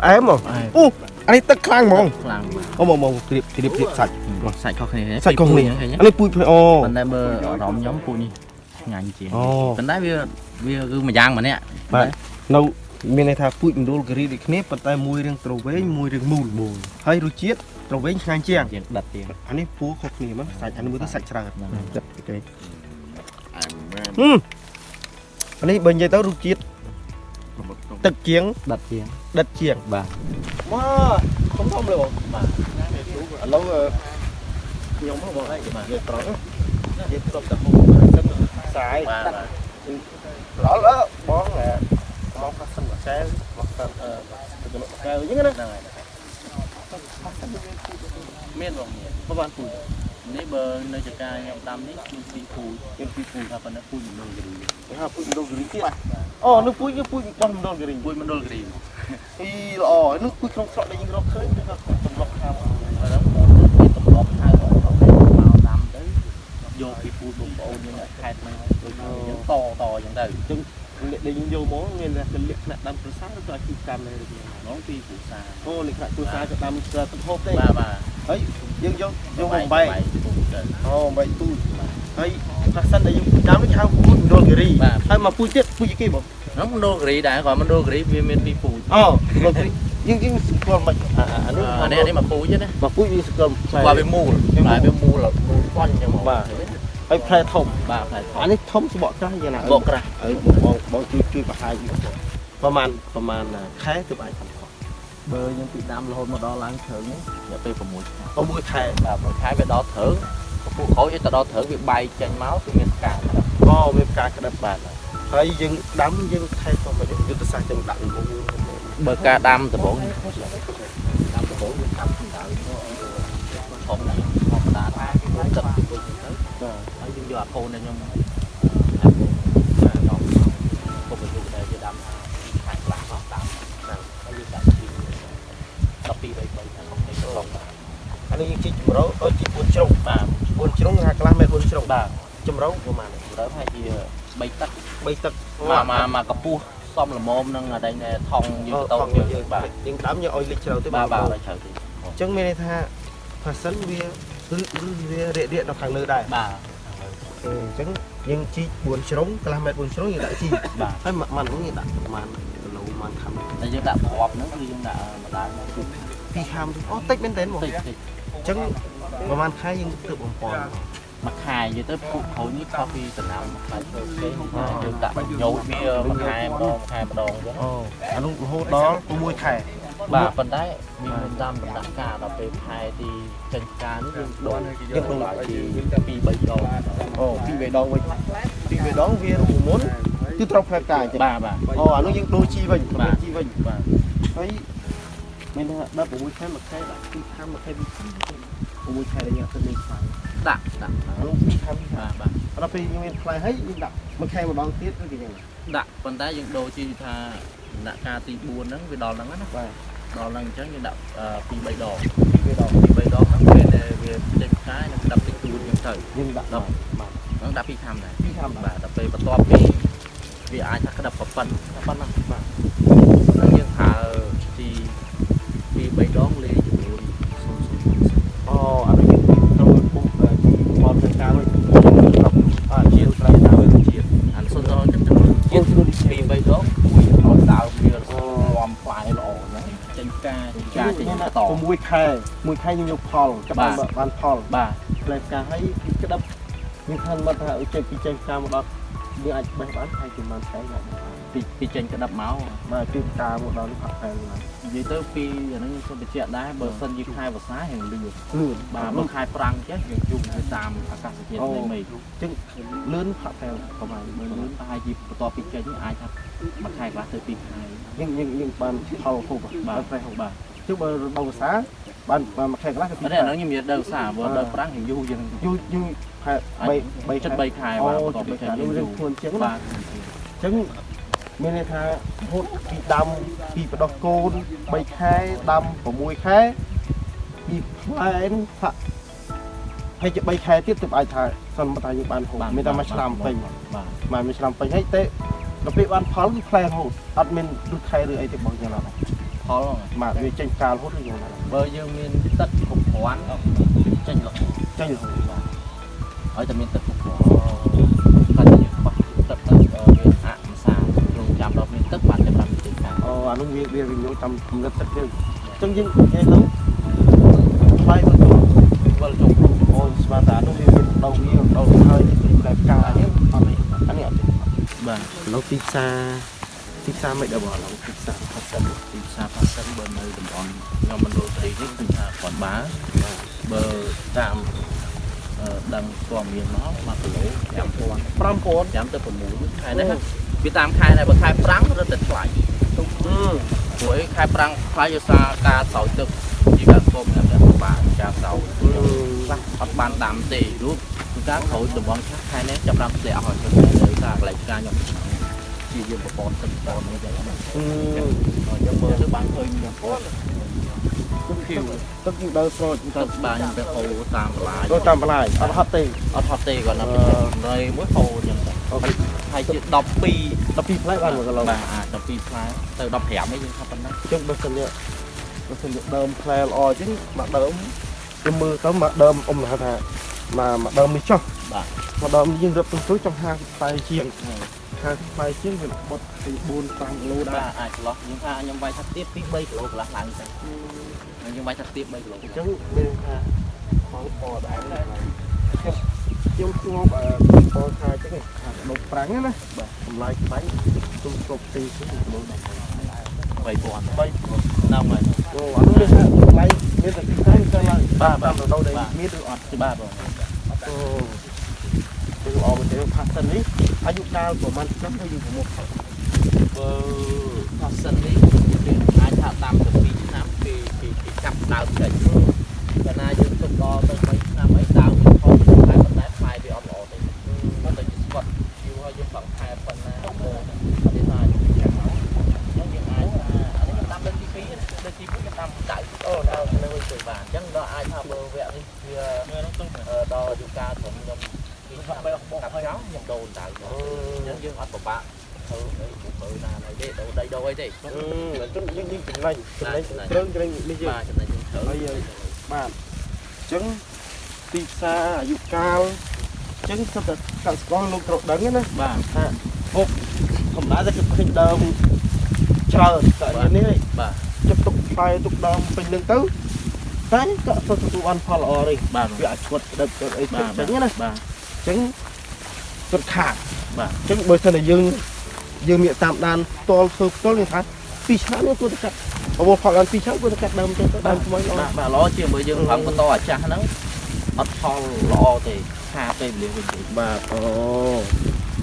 em mà anh ấy tất khang mong mong kịp sạch sạch không này sạch không này anh ấy pui ô vấn đề bơ róm nhóm pui ngành chỉ vấn đề bây giờ cứ mà giang mà nè nâu miền này thà pui mình đôi cái đi nếp bắt tay mùi riêng trầu với mùi riêng mùi hay rồi chết trầu với ngang chiang đặt tiền anh ấy pua khóc này mất sạch anh mới tới sạch ra ok anh ấy bên dây tao rồi chết tật chiếng đặt chiếng bà wow không thông được mà lâu nhóm nóบอกให้มาเยอะตรงเยอะตรงแต่ผมสายrõ đó bón là bón phát sinh và sáng hoặc là từ cái cao như thế này miên rồi các bạn phù nếu bờ nơi chợ ca nhom đam đấy mình phù là phần nó phù mình đâu cái gì ha phù đâu cái gì kia nước phù con mình đâu cái gì phù mình đâu cái gì thì nước phù không sợ là những cái đó khơi nó còn lọc ham ở đó tổng lọc hai vào đam đấy vô cái phù bùng bộ như là khai này những toอย่างđấy chứ để những vô món nên là cái liệt nè đam prosát nó cho chịu cam này được nó phi phù sa liệt nè prosát cho đam ra tập hộp đấy bà ấy dương vô hồng bay bay tu ấy phát sinh đây dương đám cái hao phun đôi cái gì hay mà phun chết phun gì kia bộ nó cũng đôi cái đã gọi mình đôi cái vì mình phi phù nhưng còn mình ở đây mà phù chứ đấy mà phun như còn qua bên mua là con cho màไอ้แพร่ทม อันนี้ทมสบกระยังไงบกระบองช่วยประหารประมาณแค่ตัวใบทำของเบอร์ยังติดดำโลมาดอล้างเถิงอย่าไปประมูลเอามือแทงแบบคล้ายไปดอเถิงผู้เขาจะดอเถิงbịใบจังเมาส์คือเมียนกาก็เมียนกากระดับบาดเฮ้ยยังดำยังแทงตัวไปยุทธศาสตร์จังดังเบอร์กาดำแต่บอกดำแต่บอกดำผมธรรมดาผมจับở những giờ cô này nhưng nó cô phải dùng để đâm hàng lá hoặc đâm cái gì đâm thì đập đi đây không thấy không anh ấy chỉ chụp râu chỉ buôn trống hai cái mẹ buôn trống chụp râu của mà đó hay gì bay tắc mà cặp pu xong là mồm nâng ở đây nè thòng như tàu như bà những đám như oi lịch chờ tới bà lại chờ thì chẳng mấy tha phát sinh bia điện nó hàng nơi đây bà chẳng nhưng chi buồn trống cái mẹ buồn trống như đại chi hay mặt cũng như đại màn lâu màn khăm tại vì đã họp nữa thì chúng đã khi khăm tích bên đến một chẳng mà màn khai nhưng tự bồng bòn mặt hai như tới phụ khối như coffee từ nào phải cái chúng đã nhổ bia mặt hai mà đòn chứ anh lúc hốt đó tôi mua thẻ bà phần đấy mình làm mình đặt cả là về hai thì chân cá nước đồ lại thì pi bảy đòn pi bảy đòn viên muốn cứ trọc phải cả chứ bà anh nói những đôi chi vinh thấy mình đã bố khai mà khai là khi tham mà khai bị bố khai là nhà thân mình phải đặt lúc khi tham bà nó phi nhưng mình phải hết nhưng đặt mà khai mà đón tiết cái gì này đặt phần đấy những đồ chi tha đặt ca thì buồn đó vì đòn lắm á đòn lần chắc như đập pi bảy đòn nó về trên cái nó đập cái chuột những thời nhưng đập nó đập pi tham này và đập về và to pi vì ai thắc cái đập vào phân nó nhưng thà thì pi bảy đòn lên chuột anh nói những trong bụng còn thời cao ấy chia lại nào với chia anh xuân rồi chắc pi bảy đòn nó tạo bia làm phải lọ chân ca chân tỏ mùi khai như phò các bạn phò lại cả thấy cái đập nhưng thân mà thợ trên cái chân ca một đợt như anh bán hay chừng bạn thấy là pi chân cái đập máu mà cái ca một đợt nó phải là dưới tới pi giờ nó không bị chuyện đá bờ sân như khai và xá hình lừa bà mất khai prang chết dùng chung với tam cả sự kiện này mày chứ lớn phải theo có mà lớn hai dịp to pi chân như ai thật mà khai quá tới pi hai nhưng bạn thầu phục bà phải học bà chứ bờ đầu xá bạn mà khai lá cái này nó như miệt đầu xả vừa đầu prang hình du bay chất bay khai và to pi chân như khuôn trứng bà trứng mình này tha hút bị đâm bị đọc côn bay khai đâm của mùi khai bị phai hay chụp bay khai tiếp tục ai thà xong mà thà những bạn hùng mình ta mà làm mình mà mình làm mình hết tệ ដល់ពេលបានផលគឺផ្លែរហូតអត់មានដូចខែឬអីទេបងយ៉ាងណាដែរ ផល បាទវាចេញកាលរហូតឬយ៉ាងណាដែរ បើយើងមានទឹកគ្រប់គ្រាន់ចេញរហូត ចេញរហូតបាទ ឲ្យតែមានទឹកគ្រប់គ្រាន់គាត់តែយើងខ្វះទឹកទៅវាអមសាក្នុងចាំដល់មានទឹកបានតែបានទៅខាង អូអានោះវាញោមតាមកម្រិតទឹកយើងអញ្ចឹងយើងនិយាយទៅផ្លែទៅវល់ចុះអូស្មានតានោះវាមានដល់ហើយតែកាលនេះអត់នេះអានេះអត់ទេ បាទ នៅទីផ្សារមិនដល់បងឡើយទីផ្សារផាសិន ទីផ្សារផាសិនបើនៅតំបន់ខ្ញុំមណ្ឌលត្រីនេះគឺថាគាត់បើតាមដឹងព័ត៌មានមក1គីឡូ5000 5000 5ទៅ6ខែនេះវាតាមខែដែរបើខែប្រាំងរត់តែថ្លៃព្រោះខែប្រាំងថ្លៃដោយសារការស្រោចទឹកជាការគប់តាមតែបាទការស្រោចខ្លះអត់បានដាំទេរូបគឺការស្រោចតំបន់ខ្លះខែនេះចាប់បានធ្លាក់អស់ហើយនៅការកន្លែងការខ្ញុំជាយើងប្រព័ន្ធទឹកប្រព័ន្ធនេះតែខ្ញុំមើលទៅបានឃើញបងប្អូនទឹកភីវ ទឹកយើងដើរស្រោច ទឹកបានខ្ញុំទៅហូរតាមបន្លាយ ទៅតាមបន្លាយអត់ហត់ទេ អត់ហត់ទេគាត់នៅនៅមួយហូរអញ្ចឹងទៅហើយជា12 12ផ្លែបាន1គីឡូ បាទអាច12ផ្លែទៅ15ឯងយើងថាប៉ុណ្ណា ចឹងបើសិនជាដើមផ្លែល្អចឹងមកដើមខ្ញុំមើលទៅមកដើមអ៊ំហៅថាមកដើមនេះចុះ បាទ មកដើមយើងរឹបទៅចង់50ផ្លែជាង50ផ្លែជាងវាបត់ពី4 5គីឡូដែរ បាទអាចឆ្លោះយើងថាខ្ញុំវាយថាទៀត2 3គីឡូកន្លះឡើងទៅខ្ញុំវាយថាទៀត3គីឡូ អញ្ចឹងមានថាបងពណ៌ដែរខ្ញុំធ្ងប់ពណ៌ថាចឹងខាងដុំប្រាំងណាបាទតម្លៃខ្លាញ់ទុំគ្រប់ទីគឺគីឡូដែរ 3000năm rồi អូអានោះថាតម្លៃមានតែទីផ្សារទៅឡើងបាទតាមរដូវដែលមានឬអត់ បាទបង អូគឺអមទៅផាសិននេះអាយុកាលប្រហែលឆ្នាំទៅយើងប្រមូលផល បើផាសិននេះអាចថាតាមទៅ2ឆ្នាំពីចាប់ដើមចេញកាលណាយើងទុកដល់ទៅ3ឆ្នាំអីដើមវាផលតែប៉ុន្តែផ្លែវាអត់ល្អទេគាត់ទៅស្គាត់យូរហើយយើងបាក់ខែប៉ុណ្ណាអត់ទេថាយើងចាំមកយើងអាចអានេះខ្ញុំតាមលើកទី2លើកទី1ខ្ញុំតាមដៅអូដល់លើទៅបានអញ្ចឹងដល់អាចថាបើវគ្គនេះវាដល់អាយុកាលខ្ញុំខ្ញុំកាប់ចោលខ្ញុំដូរដៅអញ្ចឹងយើងអត់ពិបាកធ្វើអីធ្វើណាអីទេដូរដីដូរអីទេ ចឹងយើងចំណេញគ្រឿងនេះយើង បាទចំណេញយើងត្រូវ ហើយបាទអញ្ចឹងទីផ្សារអាយុកាលអញ្ចឹងសិតតែកសិករលោកត្រូវដឹងណា បាទ ថាពុកធម្មតាតែគឺឃើញដើមច្រើនតែនេះ បាទ ចិត្តទុកផ្លែទុកដើមពេញនឹងទៅតែក៏ទទួលបានផលល្អទេ បាទ វាអាចគាត់ដឹកអីចឹងណា បាទ អញ្ចឹងគាត់ខាត បាទ អញ្ចឹងបើសិនតែយើងមានតាមដានផ្ទាល់ធ្វើផ្ទាល់នេះថា2ឆ្នាំនេះគួរតែកាត់ប្រមូលផលបាន2ឆ្នាំគួរតែកាត់ដើមទៅដើមថ្មីល្អ បាទល្អជាងបើយើងផឹងបន្តអាចាស់ហ្នឹងអត់ផលល្អទេខាតទេវាវិញទេ បាទអូ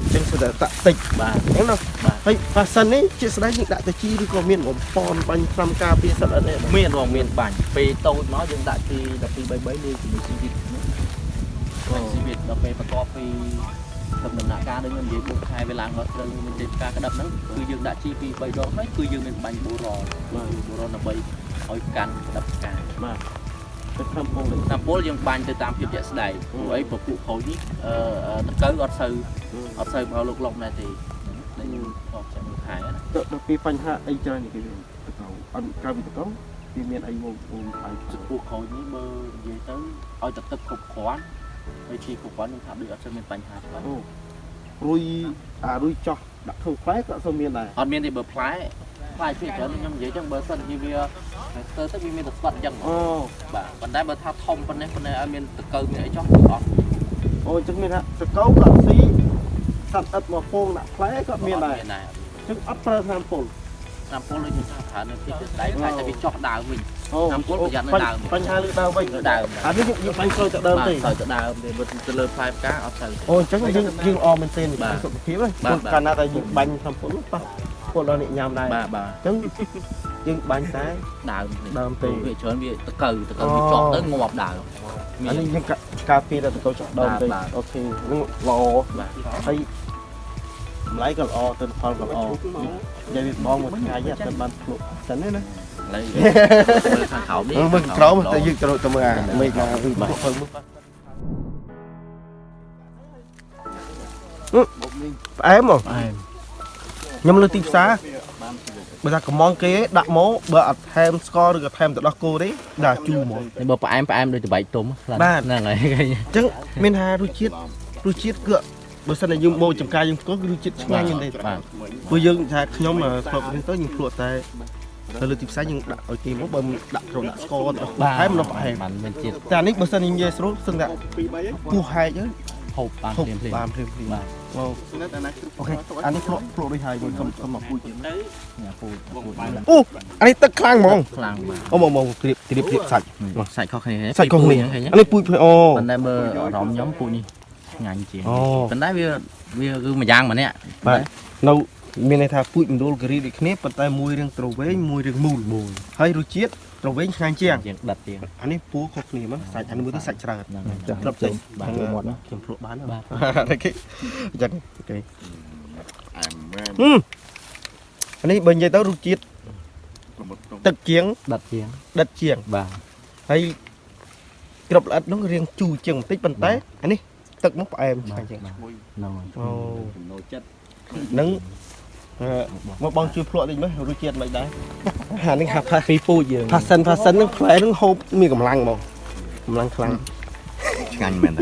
អញ្ចឹងសិតតែតាក់តិច បាទ ហ្នឹងណា បាទ ហើយប៉ាសិននេះជាស្ដេចយើងដាក់ទៅជីឬក៏មានបំពន់បាញ់ផ្សំការពារសត្វអត់ទេ មានបងមានបាញ់ពេលតូចមកយើងដាក់ទី12 33លាយជាមួយស៊ីវីតហ្នឹងស៊ីវីតដល់ពេលបន្ទាប់ពីដំណាក់កាលដូចខ្ញុំនិយាយបុកខែវាឡើងមកត្រូវមានទេការក្តាប់ហ្នឹងគឺយើងដាក់ជីពី3ដងហើយគឺយើងមានបាញ់បូរ៉បាទបូរ៉ដើម្បីឲ្យកាន់ក្តាប់ផ្កា បាទទៅតាមពងលេខ តាមពលយើងបាញ់ទៅតាមភាពជាក់ស្ដែងព្រោះអីពពួកខូចនេះតកៅអត់សូវប្រើលោកលុកដែរទេដែលយើងខកចាំខែណា ទៅពីបញ្ហាអីច្រើននេះគេទៅអត់ក្រៅពីទៅវាមានអីវងផ្លែ ពួកខូចនេះបើនិយាយទៅឲ្យទឹកគ្រប់គ្រាន់ហើយជីគ្រប់គ្រាន់ខ្ញុំថាដូចអត់សូវមានបញ្ហាច្បាស់ អូរុយរុយចោះដាក់ធ្វើផ្លែក៏សូវមានដែរ អត់មានទេបើផ្លែភាគច្រើនខ្ញុំនិយាយចឹងបើសិនជាវាទៅវាមានតែស្វាត់ចឹង អូ បាទប៉ុន្តែបើថាធំប៉ុណ្ណេះឲ្យមានតកៅមានអីចោះគឺអត់ អូអញ្ចឹងមានថាតកោក៏ស៊ីសត្វអិតមកពងដាក់ផ្លែក៏មានដែរអញ្ចឹងអត់ប្រើថ្នាំពុល តាមពលដូចខ្ញុំថាប្រើនៅភាពជាស្ដែងតែវាចោះដើមវិញ អូ តាមពលប្រយ័ត្ននៅដើម បញ្ហាលើដើមវិញ ដើម អានេះយើងបាញ់ចូលទៅដើមទេ ទៅដើមទេបើទៅលើផ្លែផ្កាអត់ទៅ អូអញ្ចឹងយើងអមែនទេសុខភាពហ្នឹងកាលណាតែយើងបាញ់ថ្នាំពុលប៉ះពុលដល់អ្នកញ៉ាំដែរ បាទបាទ អញ្ចឹងយើងបាញ់តែ ដើមទេវាច្រើនវាតកៅវាចោះទៅងាប់ដើម អានេះយើងការពារតែតកោចោះដើមទេអូខេហ្នឹងល្អ បាទ ហើយម្លាយក៏ល្អទៅផលក៏ល្អនិយាយបងមួយថ្ងៃអត់ទៅបានភ្លុកសិនទេណា ឡើយមើលខាងក្រោមនេះ មើលក្រោមតែយើងត្រូវទៅមើលអាមេឃណាគឺភ្លុកទៅមើលផ្អែមមក អែម ខ្ញុំលើទីផ្សារបើថាកំងគេដាក់មកបើអត់ថែមស្ករឬក៏ថែមទឹកដោះគោទេដាក់ជូរហ្មង បើផ្អែមដូចត្បែកទុំហ្នឹងហើយ អញ្ចឹងមានថារសជាតិគឺបើសិនតែយើងមកចំការយើងផ្គត់គឺរសជាតិឆ្ងាញ់មែនទេបាទព្រោះយើងថាខ្ញុំធ្លាប់រៀនទៅយើងភ្លក់តែទៅលើទីផ្សារយើងដាក់ឲ្យគេមកបើដាក់គ្រូដាក់ស្ករថែមនៅផ្អែម បានមានជាតិ តែនេះបើសិននិយាយស្រួលសឹងតែពោះហែកទៅ ហូបបាន ហូប ភ្លាម បានភ្លាមបាទអូខេអានេះភ្លក់ដូចហើយខ្ញុំសុំមកពូជ ពូ អូអានេះទឹកខ្លាំងហ្មង ខ្លាំងបាទ អូមកត្រៀបសាច់ សាច់ខុសគ្នា សាច់ខុសគ្នាអានេះពូជអូ ប៉ុន្តែបើអារម្មណ៍ខ្ញុំពូនេះឆ្ងាញ់ជាង អូ ប៉ុន្តែវាគឺមួយយ៉ាងម្នាក់ បាទនៅមានន័យថាពូជមណ្ឌលការីដូចគ្នាប៉ុន្តែមួយរឿងត្រវែងមួយរឿងមូលហើយរសជាតិត្រវែងឆ្ងាញ់ជាង ជាងដិតជាង អានេះពូខុសគ្នាមកសាច់អានេះមើលទៅសាច់ច្រើន គ្រាប់ចេញបាទមាត់ណា ខ្ញុំភ្លក់បាន បាទ អូខេអញ្ចឹងអូខេអានេះបើនិយាយទៅរសជាតិទឹកជាង ដិតជាង ដិតជាង បាទ ហើយក្របល្អិតនោះរៀងជូរជាងបន្តិចប៉ុន្តែអានេះទឹកមកផ្អែមឆ្ងាញ់ជាង ហ្នឹង អូនឹងមកបងជួយភ្លក់តិចមើលរសជាតិមិនដែរអានេះហាប់ថា ពីពូជយើង ផាសិននឹងផ្លែនឹងហូបមានកម្លាំងហ្មងកម្លាំងខ្លាំង ឆ្ងាញ់មែន